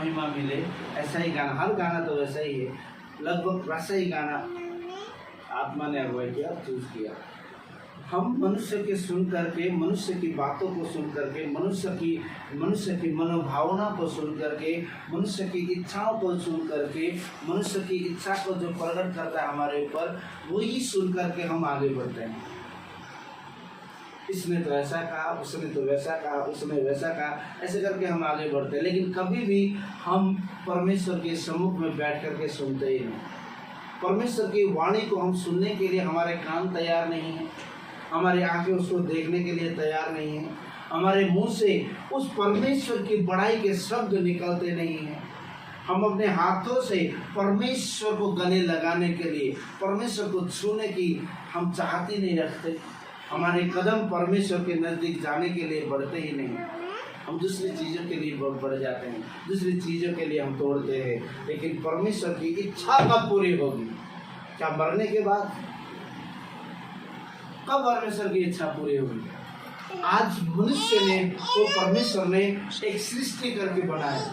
महिमा मिले। ऐसा ही गाना, हर गाना तो वैसा ही है, लगभग वैसा ही गाना आत्मा ने अगुवाई किया, चूज किया। हम मनुष्य के सुन करके, मनुष्य की बातों को सुन करके, मनुष्य की मनोभावना को सुन करके, मनुष्य की इच्छाओं को सुन करके, मनुष्य की इच्छा को जो प्रकट करता है हमारे ऊपर, वही सुन करके हम आगे बढ़ते हैं। इसने तो ऐसा कहा, उसने तो वैसा कहा, उसने वैसा कहा, ऐसे करके हम आगे बढ़ते हैं। लेकिन कभी भी हम परमेश्वर के सम्मुख में बैठ करके सुनते ही नहीं। परमेश्वर की वाणी को हम सुनने के लिए हमारे कान तैयार नहीं हैं, हमारी आंखें उसको देखने के लिए तैयार नहीं हैं, हमारे मुंह से उस परमेश्वर की बड़ाई के शब्द निकलते नहीं हैं। हम अपने हाथों से परमेश्वर को गले लगाने के लिए, परमेश्वर को छूने की हम चाहती नहीं रखते। हमारे कदम परमेश्वर के नज़दीक जाने के लिए बढ़ते ही नहीं, हम दूसरी चीज़ों के लिए बढ़ जाते हैं, दूसरी चीज़ों के लिए हम तोड़ते हैं। लेकिन परमेश्वर की इच्छा कब पूरी होगी? क्या मरने के बाद? कब परमेश्वर की इच्छा पूरी होगी? आज मनुष्य ने, तो परमेश्वर ने एक सृष्टि करके बनाया,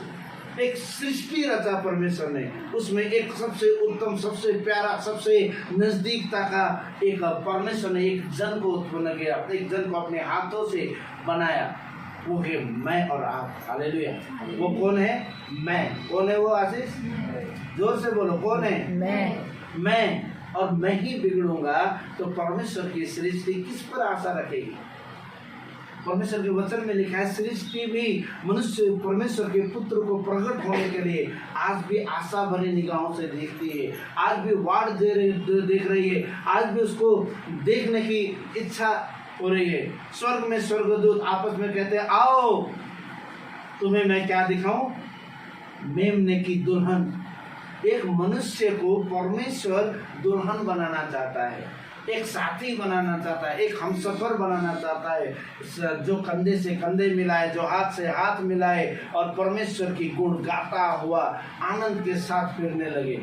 एक सृष्टि रचा परमेश्वर ने, उसमें एक सबसे उत्तम, सबसे प्यारा, सबसे नजदीकता का एक परमेश्वर ने एक जन को उत्पन्न किया, एक जन को अपने हाथों से बनाया। वो है मैं और आप। हालेलुया। वो कौन है? मैं। कौन है वो आशीष? जोर से बोलो, कौन है? मैं। और मैं ही बिगड़ूंगा तो परमेश्वर की सृष्टि किस पर आशा रखेगी? परमेश्वर के वचन में लिखा है, सृष्टि भी मनुष्य परमेश्वर के पुत्र को प्रकट होने के लिए आज भी आशा भरी निगाहों से देखती है, आज भी वाट देख रही है, आज भी उसको देखने की इच्छा हो रही है। स्वर्ग में स्वर्गदूत आपस में कहते हैं, आओ तुम्हें मैं क्या दिखाऊं? मेमने की दुल्हन। एक मनुष्य को परमेश्वर दुल्हन बनाना चाहता है, एक साथी बनाना चाहता है, एक हमसफर बनाना चाहता है, जो कंधे से कंधे मिलाए, जो हाथ से हाथ मिलाए और परमेश्वर की गुण गाता हुआ आनंद के साथ फिरने लगे।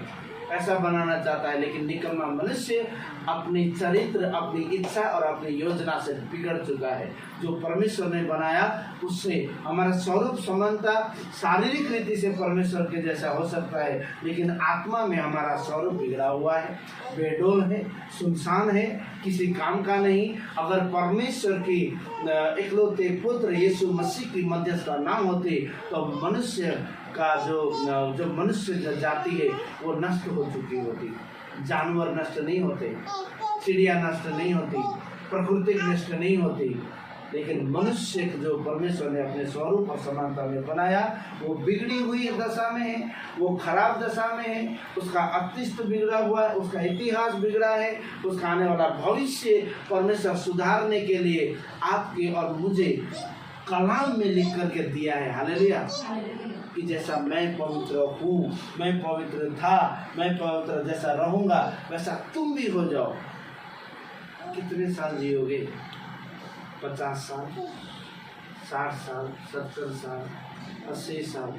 ऐसा बनाना चाहता है। लेकिन निकम्मा मनुष्य अपनी चरित्र, अपनी इच्छा और अपनी योजना से बिगड़ चुका है। जो परमेश्वर ने बनाया उससे हमारा स्वरूप समानता शारीरिक रीति से परमेश्वर के जैसा हो सकता है, लेकिन आत्मा में हमारा स्वरूप बिगड़ा हुआ है, बेडोल है, सुनसान है, किसी काम का नहीं। अगर परमेश्वर की इकलौते पुत्र यीशु मसीह की मध्यस्थता ना होती तो मनुष्य का जो मनुष्य जाति है वो नष्ट हो चुकी होती। जानवर नष्ट नहीं होते, चिड़िया नष्ट नहीं होती, प्रकृति नष्ट नहीं होती, लेकिन मनुष्य जो परमेश्वर ने अपने स्वरूप और समानता में बनाया वो बिगड़ी हुई दशा में है, वो खराब दशा में है, उसका अस्तित्व बिगड़ा हुआ है, उसका इतिहास बिगड़ा है, उसका आने वाला भविष्य परमेश्वर सुधारने के लिए आपके और मुझे कलाम में लिख करके दिया है। हालेलुया। कि जैसा मैं पवित्र हूँ, मैं पवित्र था, मैं पवित्र जैसा रहूँगा वैसा तुम भी हो जाओ। कितने साल जियोगे? 50 साल, 60 साल, 70 साल, 80 साल।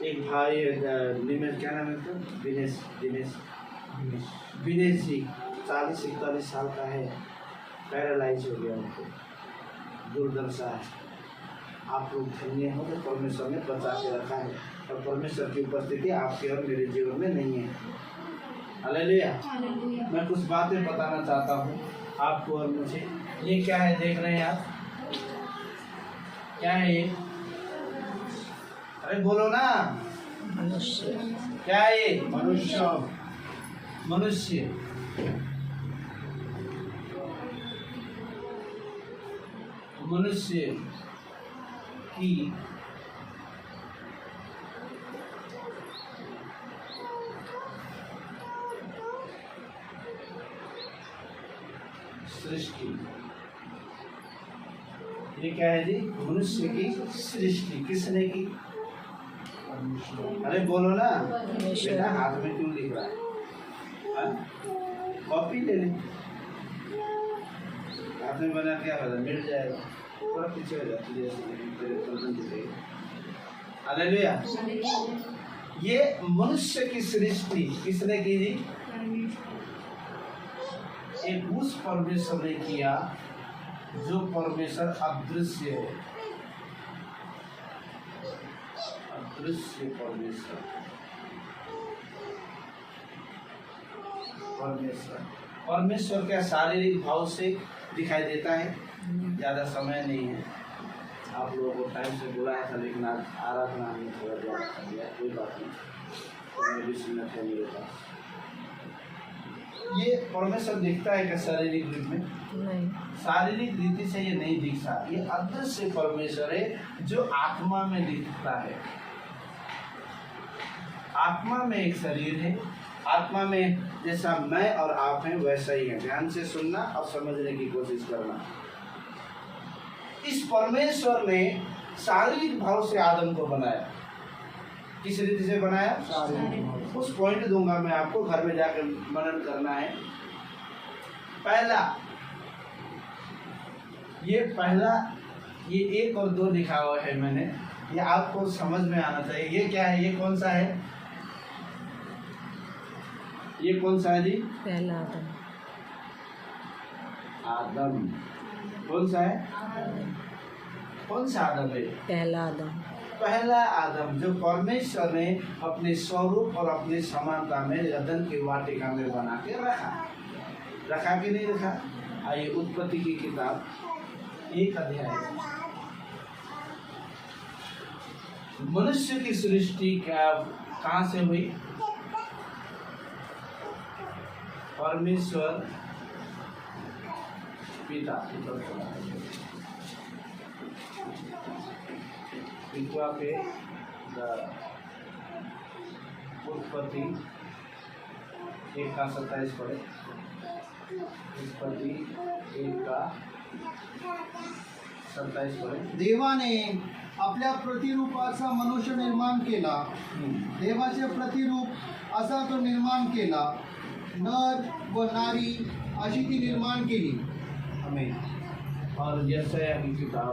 एक भाई निमेश, क्या नाम है? दिनेश जी 40-41 साल का है, पैरालाइज हो गया, उनको दुर्दशा है। आप लोग धन्य हो तो परमेश्वर ने बचा के रखा है और परमेश्वर की उपस्थिति आपके और मेरे जीवन में नहीं है। हालेलुया। मैं कुछ बातें बताना चाहता हूँ आपको और मुझे। ये क्या है देख रहे हैं आप? क्या है ये? अरे बोलो ना। मनुष्य। क्या है ये? मनुष्य। मनुष्य। मनुष्य की सृष्टि। ये क्या है जी? मनुष्य की सृष्टि। किसने की? अरे बोलो ना बेटा, हाथ में क्यों लिख रहा है? कॉपी ले ले, हाथ में बना क्या होगा? मिट जाएगा, थोड़ा पीछे हो जाती है। हालेलुया। ये मनुष्य की सृष्टि किसने की जी? एक उस परमेश्वर ने किया जो परमेश्वर अदृश्य है। अदृश्य परमेश्वर। परमेश्वर क्या शारीरिक भाव से दिखाई देता है? ज़्यादा समय नहीं है, आप लोगों को टाइम से बुलाया था, लेकिन आज आराधना में थोड़ा ज्यादा कर दिया, कोई बात नहीं, तो भी सुनना है मेरे पास। ये परमेश्वर दिखता है क्या शारीरिक रूप में? नहीं, शारीरिक रीति से ये नहीं दिखता। ये अदृश्य परमेश्वर है जो आत्मा में दिखता है। आत्मा में एक शरीर है, आत्मा में जैसा मैं और आप हैं वैसा ही है। ध्यान से सुनना और समझने की कोशिश करना। इस परमेश्वर ने शारीरिक भाव से आदम को बनाया। किस रीति से बनाया? उस पॉइंट दूंगा मैं आपको, घर में जाकर मनन करना है। पहला ये 1 और 2 लिखा हुआ है मैंने, ये आपको समझ में आना चाहिए। ये क्या है? ये कौन सा है? ये कौन सा है जी? पहला आदम। आदम कौन सा है? कौन सा आदम है? पहला आदम। पहला आदम जो परमेश्वर ने अपने स्वरूप और अपनी समानता में अदन की वाटिका में बना के रखा कि नहीं रखा? आइए उत्पत्ति की किताब 1 अध्याय। मनुष्य की सृष्टि कहाँ से हुई? परमेश्वर पिता पे उत्पत्ति 1 का 27 पढ़े। उत्पत्ति 1 का 27 पढ़े। देवाने आपल्या प्रतिरूपाचा मनुष्य निर्माण केला। देवाचे प्रतिरूप असा तो निर्माण केला, नर व नारी अशी ती निर्माण केली। आमीन। और यशायाह की किताब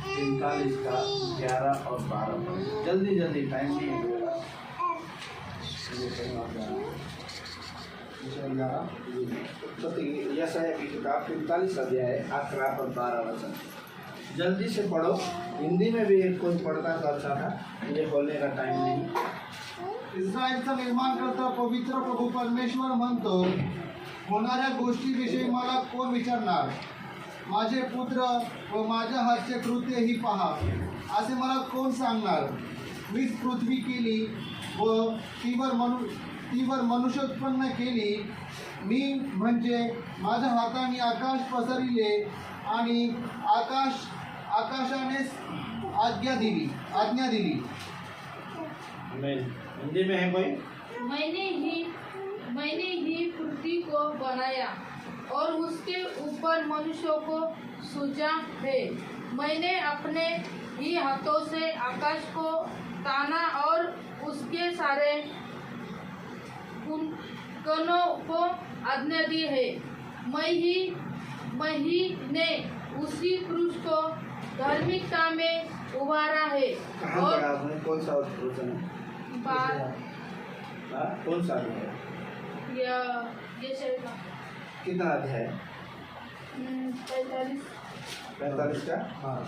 43 का 11 और 12 पढ़े। जल्दी जल्दी, टाइम नहीं है मेरे पास। यशायाह की किताब 43 अध्याय 11 और 12 वचन। जल्दी से पढ़ो। हिंदी में भी एक कोई पढ़ता तो अच्छा था, मुझे बोलने का टाइम नहीं। इस्रायलचा निर्माण करता पवित्र प्रभू परमेश्वर म्हणतो, होणाऱ्या गोष्टीविषयी मला कोण विचारणार? माझे पुत्र व माझ्या हातचे कृत्य ही पहा, असे मला कोण सांगणार? मीच पृथ्वी केली व तीवर मनुष्य उत्पन्न केली। मी म्हणजे माझ्या हाताने आकाश पसरविले आणि आकाशाने आज्ञा दिली। हिंदी में है कोई? मैंने ही पृथ्वी को बनाया और उसके ऊपर मनुष्यों को सूझा है। मैंने अपने ही हाथों से आकाश को ताना और उसके सारे कणों को आज्ञा दी है। मैं ही ने उसी पुरुष को धार्मिकता में उभारा है। कहाँ और पढ़ा आपने? कौन सा वचन है? कौन सा है? ये कितना अध्याय? 45 का? हाँ।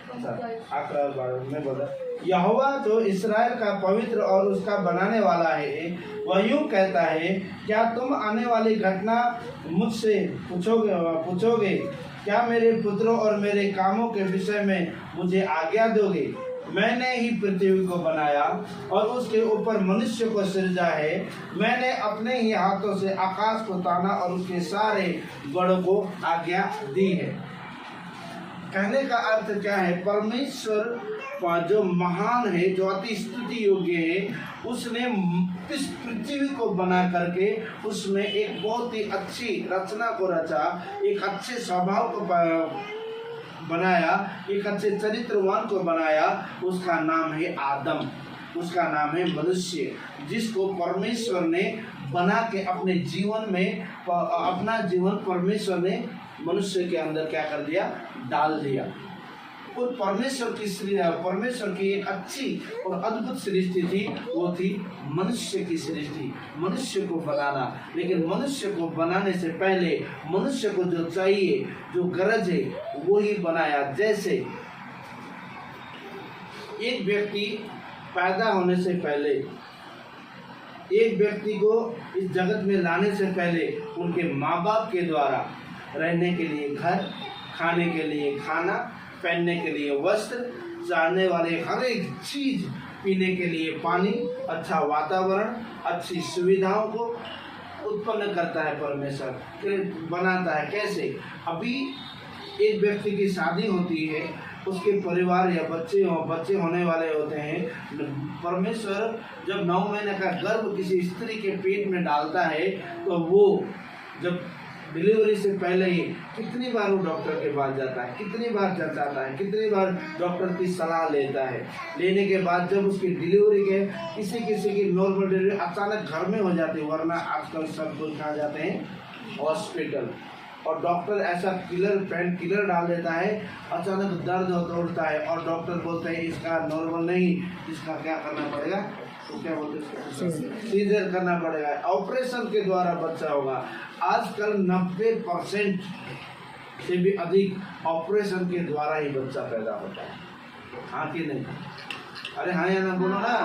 11 और 12 में बोला, यहोवा जो इस्राएल का पवित्र और उसका बनाने वाला है, वह यूं कहता है, क्या तुम आने वाली घटना मुझसे पूछोगे? क्या मेरे पुत्रों और मेरे कामों के विषय में मुझे आज्ञा दोगे? मैंने ही पृथ्वी को बनाया और उसके ऊपर मनुष्य को सृजा है। मैंने अपने ही हाथों से आकाश को ताना और उसके सारे गणों को आज्ञा दी है। कहने का अर्थ क्या है? परमेश्वर जो महान है, जो अति स्तुति योग्य है, उसने इस पृथ्वी को बना करके उसमें एक बहुत ही अच्छी रचना को रचा, एक अच्छे स्वभाव को बनाया, एक अच्छे चरित्रवान को बनाया। उसका नाम है आदम, उसका नाम है मनुष्य, जिसको परमेश्वर ने बना के अपने जीवन में अपना जीवन परमेश्वर ने मनुष्य के अंदर क्या कर दिया? डाल दिया। और परमेश्वर की एक अच्छी और अद्भुत सृष्टि थी, वो थी मनुष्य की सृष्टि, मनुष्य को बनाना। लेकिन मनुष्य को बनाने से पहले मनुष्य को जो चाहिए, जो गरज है, वो ही बनाया। जैसे एक व्यक्ति पैदा होने से पहले, एक व्यक्ति को इस जगत में लाने से पहले उनके माँ बाप के द्वारा रहने के लिए घर, खाने के लिए खाना, पहनने के लिए वस्त्र, चाहने वाले हर एक चीज, पीने के लिए पानी, अच्छा वातावरण, अच्छी सुविधाओं को उत्पन्न करता है परमेश्वर, बनाता है। कैसे? अभी एक व्यक्ति की शादी होती है, उसके परिवार या बच्चे होने वाले होते हैं। परमेश्वर जब 9 महीने का गर्भ किसी स्त्री के पेट में डालता है तो वो जब डिलीवरी से पहले ही कितनी बार वो डॉक्टर के पास जाता है, कितनी बार जाता है, कितनी बार डॉक्टर की सलाह लेता है। लेने के बाद जब उसकी डिलीवरी के किसी की नॉर्मल डिलीवरी अचानक घर में हो जाती है, वरना आजकल सब लोग कहाँ जाते हैं? हॉस्पिटल। और डॉक्टर ऐसा पेन किलर डाल देता है, अचानक दर्द उठता है और डॉक्टर बोलते हैं इसका नॉर्मल नहीं, इसका क्या करना पड़ेगा? तो क्या बोलते हैं? सीजर करना पड़ेगा, ऑपरेशन के द्वारा बच्चा होगा। आजकल 90% से भी अधिक ऑपरेशन के द्वारा ही बच्चा पैदा होता है। हाँ कि नहीं? अरे हाँ या ना बोलो ना।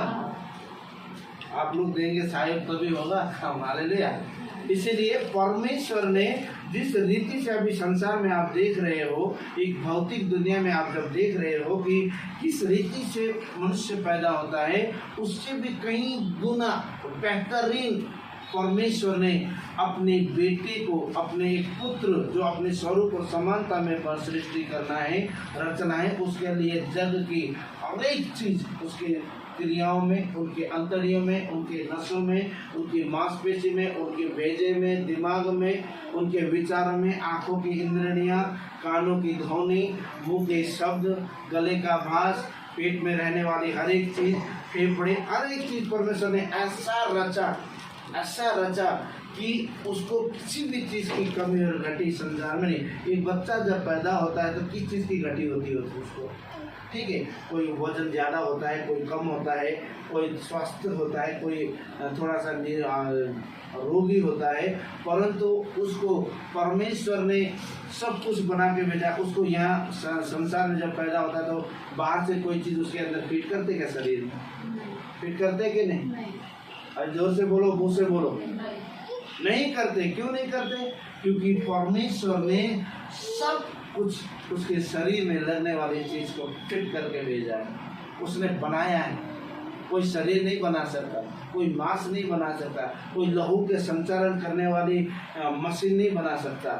आप लोग देंगे साहिब तभी होगा, हमारे लिए। इसीलिए परमेश्वर ने जिस रीति से अभी संसार में आप देख रहे हो, एक भौतिक दुनिया में आप जब देख रहे हो कि किस रीति से मनुष्य पैदा होता है, उससे भी कई गुना बेहतरीन परमेश्वर ने अपने बेटे को, अपने एक पुत्र जो अपने स्वरूप और समानता में सृष्टि करना है, रचना है, उसके लिए जग की हर एक चीज उसके क्रियाओं में, उनके अंतड़ियों में, उनके नसों में, उनकी मांसपेशी में, उनके भेजे में, दिमाग में, उनके विचारों में, आंखों की इंद्रियां, कानों की ध्वनि, मुंह के शब्द, गले का भास, पेट में रहने वाली हर एक चीज, फेफड़े, हर एक चीज परमेश्वर ने ऐसा रचा कि उसको किसी भी चीज़ की कमी और घटी संसार में नहीं। एक बच्चा जब पैदा होता है तो किस चीज़ की घटी होती है उसको? ठीक है, कोई वजन ज़्यादा होता है, कोई कम होता है, कोई स्वस्थ होता है, कोई थोड़ा सा रोगी होता है, परंतु उसको परमेश्वर ने सब कुछ बना के भेजा। उसको यहाँ संसार में जब पैदा होता है तो बाहर से कोई चीज़ उसके अंदर फिट करते क्या? शरीर में फिट करते कि नहीं? और जोर से बोलो, मुँह से बोलो। नहीं करते। क्यों नहीं करते? क्योंकि परमेश्वर ने सब कुछ उसके शरीर में लगने वाली चीज को फिट करके भेजा है, उसने बनाया है। कोई शरीर नहीं बना सकता, कोई मांस नहीं बना सकता, कोई लहू के संचालन करने वाली मशीन नहीं बना सकता।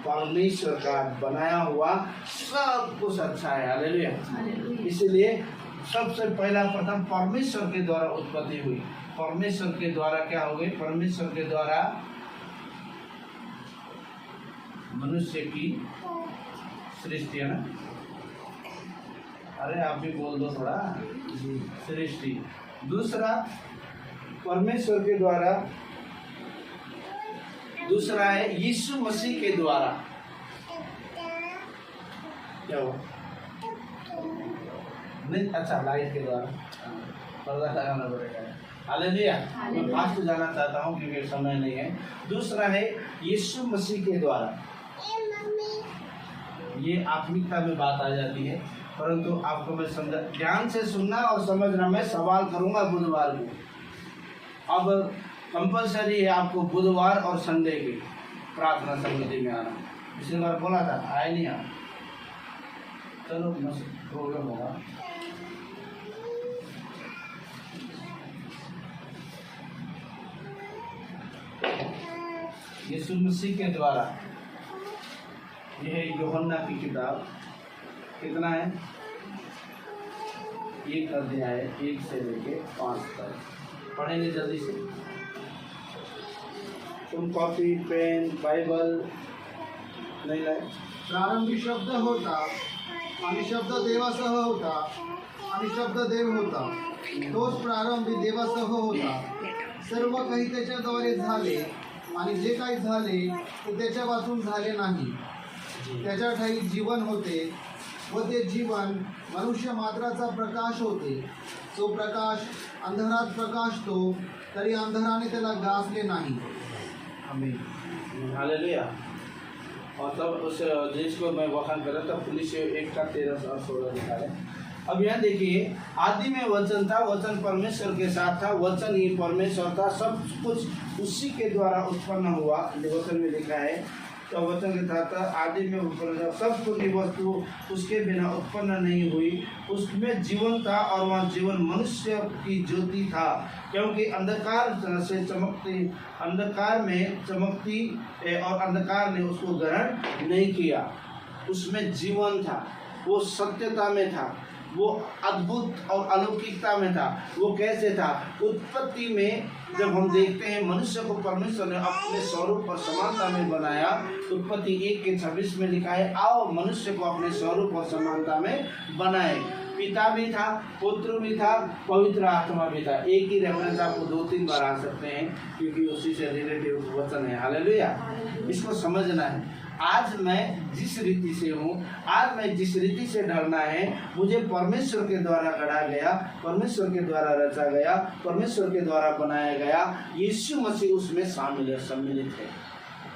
परमेश्वर का बनाया हुआ सब कुछ अच्छा है। हालेलुया। इसलिए सबसे पहला प्रथम परमेश्वर के द्वारा उत्पत्ति हुई। परमेश्वर के द्वारा क्या हो गई? परमेश्वर के द्वारा मनुष्य की सृष्टि, है ना? अरे आप भी बोल दो थोड़ा। सृष्टि। दूसरा परमेश्वर के द्वारा, दूसरा है यीशु मसीह के द्वारा। क्या हुआ? नहीं, अच्छा, लाइट के द्वारा पर्दा लगाना पड़ेगा। हालेलुया। मैं फास्ट जाना चाहता हूँ क्योंकि समय नहीं है। दूसरा है यीशु मसीह के द्वारा। ये आत्मिकता में बात आ जाती है, परंतु आपको मैं समझा, ध्यान से सुनना और समझना। मैं सवाल करूंगा बुधवार को। अब कंपलसरी है आपको बुधवार और संडे की प्रार्थना समिति में आना। पिछली बार बोला था, आए नहीं आप? चलो प्रॉब्लम होगा। यीशु मसीह के द्वारा, यह है यूहन्ना की किताब। कितना है? 1 अध्याय 1 से लेके 5 तक। पढ़ेंगे जल्दी से। तुम कॉपी, पेन, बाइबल नहीं लाए? प्रारंभी शब्द होता आणि शब्द देवासह होता आणि शब्द देव होता। तोच प्रारंभी देवासह होता। सर्व काही त्याच्याद्वारे झाले आणि जे काही झाले ते त्याच्यापासून झाले नाही। त्याच्या ठाई जीवन होते व ते जीवन मनुष्य मात्राचा प्रकाश होते। तो प्रकाश अंधारात प्रकाशतो तरी अंधाराने त्याला ग्रासले नाही। आमीन। हालेलुया। और तब उस जिसको मैं वखान कर रहा था, पुलिस 1 का 13 और 16 लिखा है। अब यहाँ देखिए, आदि में वचन था, वचन परमेश्वर के साथ था, वचन ही परमेश्वर था, सब कुछ उसी के द्वारा उत्पन्न हुआ। वचन में लिखा है, तो वचन के साथ था, आदि में उत्पन्न, सब कुछ वस्तु उसके बिना उत्पन्न नहीं हुई। उसमें जीवन था और वहाँ जीवन मनुष्य की ज्योति था, क्योंकि अंधकार से चमकती, अंधकार में चमकती और अंधकार ने उसको ग्रहण नहीं किया। उसमें जीवन था, वो सत्यता में था, वो अद्भुत और अलौकिकता में था। वो कैसे था? उत्पत्ति में जब हम देखते हैं मनुष्य को परमेश्वर ने अपने स्वरूप और समानता में बनाया, उत्पत्ति 1:26 में लिखा है, आओ मनुष्य को अपने स्वरूप और समानता में बनाए। पिता भी था, पुत्र भी था, पवित्र आत्मा भी था। एक ही रेफरेंस आपको 2-3 बार आ सकते हैं, क्योंकि उसी से रिलेटिव वचन है। हालेलुया, इसको समझना है। आज मैं जिस रीति से हूँ, आज मैं जिस रीति से ढलना है, मुझे परमेश्वर के द्वारा गढ़ा गया, परमेश्वर के द्वारा रचा गया, परमेश्वर के द्वारा बनाया गया। यीशु मसीह उसमें सम्मिलित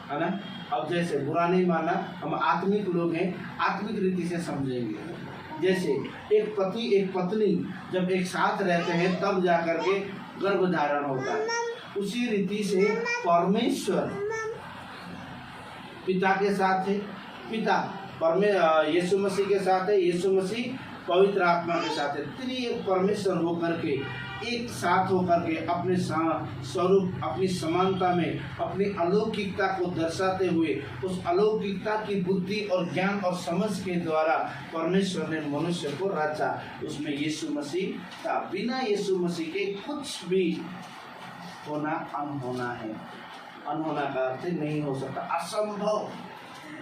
है ना। अब जैसे बुरा नहीं माना, हम आत्मिक लोग हैं, आत्मिक रीति से समझेंगे। जैसे एक पति एक पत्नी जब एक साथ रहते हैं तब जाकर के गर्भ धारण होता है, उसी रीति से परमेश्वर पिता के साथ है, पिता यीशु मसीह के साथ है, यीशु मसीह पवित्र आत्मा के साथ है। त्रिएक परमेश्वर होकर के, एक साथ होकर के अपने स्वरूप, अपनी समानता में अपनी अलौकिकता को दर्शाते हुए, उस अलौकिकता की बुद्धि और ज्ञान और समझ के द्वारा परमेश्वर ने मनुष्य को रचा। उसमें यीशु मसीह था। बिना यीशु मसीह के कुछ भी होना अनहोना है। अनहोना का अर्थ नहीं हो सकता, असंभव।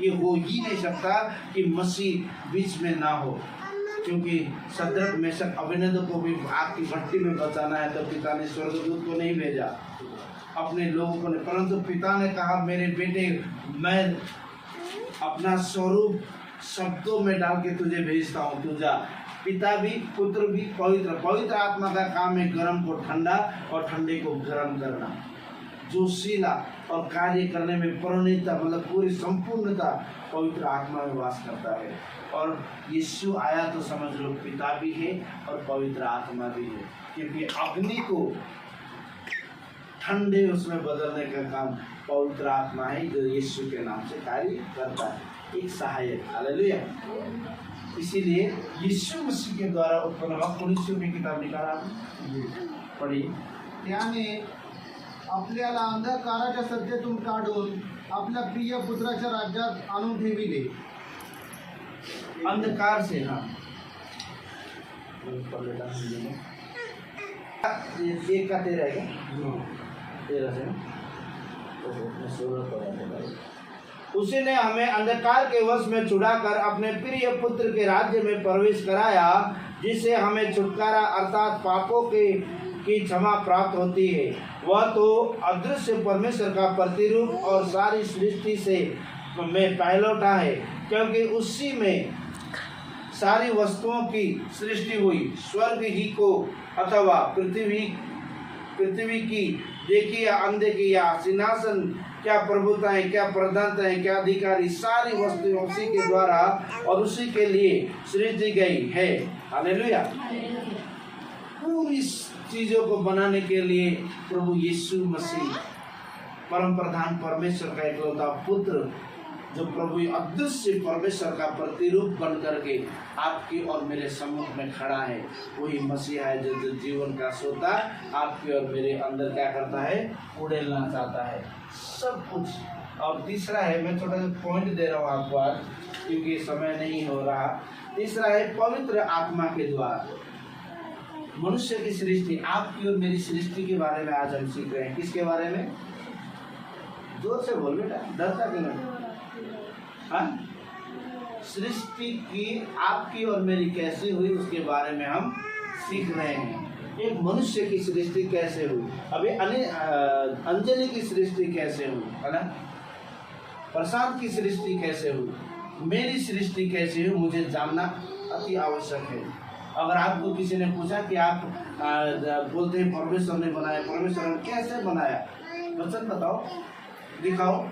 ये हो ही नहीं सकता कि मसीह बीच में ना हो, क्योंकि सदरक मेशक अबेदनगो को भी आग की भट्टी में बचाना है, तो पिता ने स्वर्गदूत को नहीं भेजा, अपने लोगों को नहीं, परंतु पिता ने कहा, मेरे बेटे मैं अपना स्वरूप शब्दों में डाल के तुझे भेजता हूँ, तू जा। पिता भी, पुत्र भी, पवित्र आत्मा का काम है गर्म को ठंडा और ठंडे को गर्म करना, जोशीला और कार्य करने में परिणीता, मतलब पूरी संपूर्णता पवित्र आत्मा में वास करता है। और यीशु आया तो समझ लो पिता भी है और पवित्र आत्मा भी है, क्योंकि अग्नि को ठंडे उसमें बदलने का काम पवित्र आत्मा है, जो यीशु के नाम से कार्य करता है, एक सहायक। हालेलुया। इसीलिए यीशु मसीह के द्वारा उत्पन्न हुआ। कुरिन्थियों की किताब निकाला, पढ़िए। त्याने आपल्याला अंधकाराच्या सत्तेतून काढून आपल्या प्रिय पुत्राच्या राज्यात आणून ठेविले। अंधकार से, हाँ, एक का 13 है, 13 से उसी ने हमें अंधकार के वश में छुड़ाकर अपने प्रिय पुत्र के राज्य में प्रवेश कराया, जिससे हमें छुटकारा अर्थात पापों की क्षमा प्राप्त होती है। वह तो अदृश्य परमेश्वर का प्रतिरूप और सारी सृष्टि से में पहलौठा है, क्योंकि उसी में सारी वस्तुओं की सृष्टि हुई। स्वर्ग ही को अथवा पृथ्वी की देखी या अनदेखी, या सिंहासन, क्या प्रभुताएं, क्या प्रधानताएं, क्या अधिकारी, सारी वस्तुएं उसी के द्वारा और उसी के लिए सृजी गई है। हालेलुया। पूरी चीजों को बनाने के लिए प्रभु यीशु मसीह परम प्रधान परमेश्वर का इकलौता पुत्र, जो प्रभु अदृश्य परमेश्वर का प्रतिरूप बन करके आपकी और मेरे सम्मुख में खड़ा है, वही मसीह है जो जीवन का सोता आपके और मेरे अंदर क्या करता है, उड़ेलना चाहता है सब कुछ। और तीसरा है, मैं छोटा सा पॉइंट दे रहा हूँ आपको आज, क्योंकि समय नहीं हो रहा। तीसरा है पवित्र आत्मा के द्वारा मनुष्य की सृष्टि, आपकी और मेरी सृष्टि के बारे में आज हम सीख रहे हैं। किसके बारे में? जोर से बोल बेटा, डरता क्यों नहीं? हाँ, सृष्टि की आपकी और मेरी कैसी हुई उसके बारे में हम सीख रहे हैं। एक मनुष्य की सृष्टि कैसे हुई, अभी अंजलि की सृष्टि कैसे हुई, है ना, प्रशांत की सृष्टि कैसे हुई, मेरी सृष्टि कैसे हुई, मुझे जानना अति आवश्यक है। अगर आपको किसी ने पूछा कि आप बोलते हैं परमेश्वर ने बनाया, परमेश्वर ने कैसे बनाया, वचन बताओ, दिखाओ।